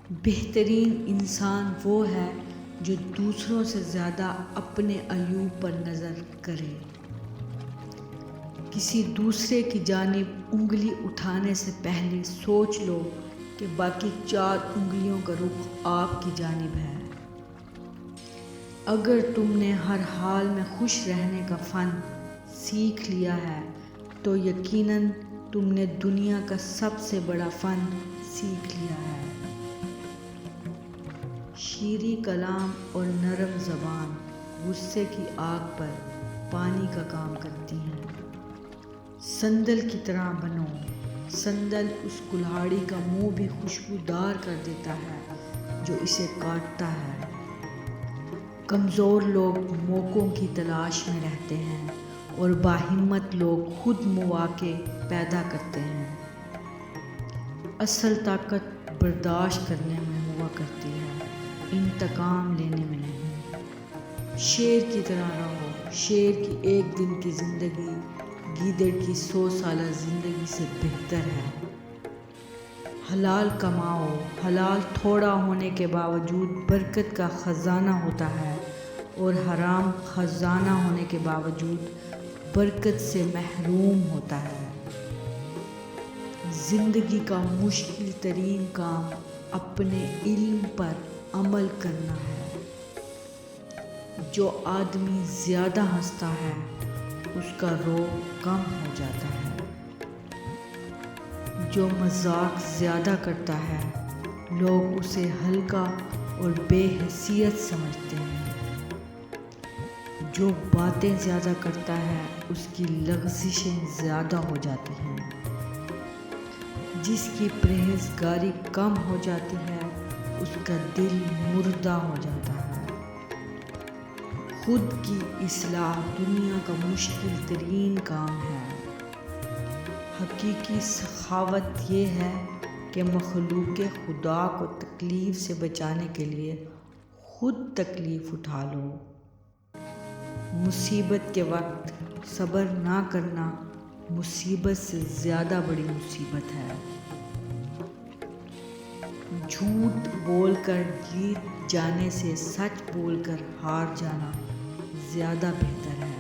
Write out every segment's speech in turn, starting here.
بہترین انسان وہ ہے جو دوسروں سے زیادہ اپنے عیوب پر نظر کرے۔ کسی دوسرے کی جانب انگلی اٹھانے سے پہلے سوچ لو کہ باقی 4 انگلیوں کا رخ آپ کی جانب ہے۔ اگر تم نے ہر حال میں خوش رہنے کا فن سیکھ لیا ہے تو یقیناً تم نے دنیا کا سب سے بڑا فن سیکھ لیا ہے۔ شیریں کلام اور نرم زبان غصے کی آگ پر پانی کا کام کرتی ہیں۔ سندل کی طرح بنو۔ سندل اس کلہاڑی کا منہ بھی خوشبودار کر دیتا ہے جو اسے کاٹتا ہے۔ کمزور لوگ موقعوں کی تلاش میں رہتے ہیں اور باہمت لوگ خود مواقع پیدا کرتے ہیں۔ اصل طاقت برداشت کرنے میں ہوا کرتی ہے، انتقام لینے میں نہیں۔ شیر کی طرح رہو۔ شیر کی 1 دن کی زندگی گیدڑ کی 100 سالہ زندگی سے بہتر ہے۔ حلال کماؤ۔ حلال تھوڑا ہونے کے باوجود برکت کا خزانہ ہوتا ہے اور حرام خزانہ ہونے کے باوجود برکت سے محروم ہوتا ہے۔ زندگی کا مشکل ترین کام اپنے علم پر عمل کرنا ہے۔ جو آدمی زیادہ ہنستا ہے اس کا روب کم ہو جاتا ہے۔ جو مذاق زیادہ کرتا ہے لوگ اسے ہلکا اور بے حیثیت سمجھتے ہیں۔ جو باتیں زیادہ کرتا ہے اس کی لغزشیں زیادہ ہو جاتی ہیں۔ جس کی پرہیزگاری کم ہو جاتی ہے اس کا دل مردہ ہو جاتا ہے۔ خود کی اصلاح دنیا کا مشکل ترین کام ہے۔ حقیقی سخاوت یہ ہے کہ مخلوق خدا کو تکلیف سے بچانے کے لیے خود تکلیف اٹھا لو۔ مصیبت کے وقت صبر نہ کرنا مصیبت سے زیادہ بڑی مصیبت ہے۔ جھوٹ بول کر جیت جانے سے سچ بول کر ہار جانا زیادہ بہتر ہے۔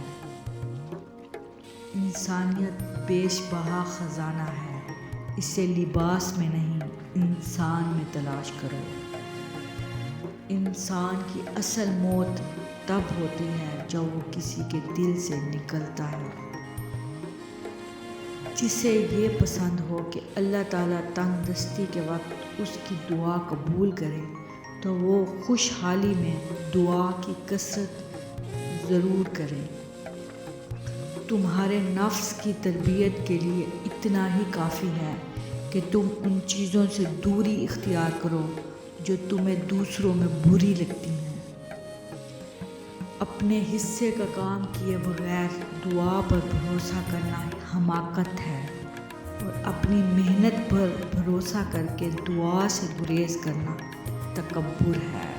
انسانیت بیش بہا خزانہ ہے، اسے لباس میں نہیں انسان میں تلاش کرو۔ انسان کی اصل موت تب ہوتی ہے جب وہ کسی کے دل سے نکلتا ہے۔ جسے یہ پسند ہو کہ اللہ تعالیٰ تنگ دستی کے وقت اس کی دعا قبول کرے تو وہ خوشحالی میں دعا کی کثرت ضرور کرے۔ تمہارے نفس کی تربیت کے لیے اتنا ہی کافی ہے کہ تم ان چیزوں سے دوری اختیار کرو جو تمہیں دوسروں میں بری لگتی ہیں۔ اپنے حصے کا کام کیے بغیر دعا پر بھروسہ کرنا حماقت ہے اور اپنی محنت پر بھروسہ کر کے دعا سے گریز کرنا تکبر ہے۔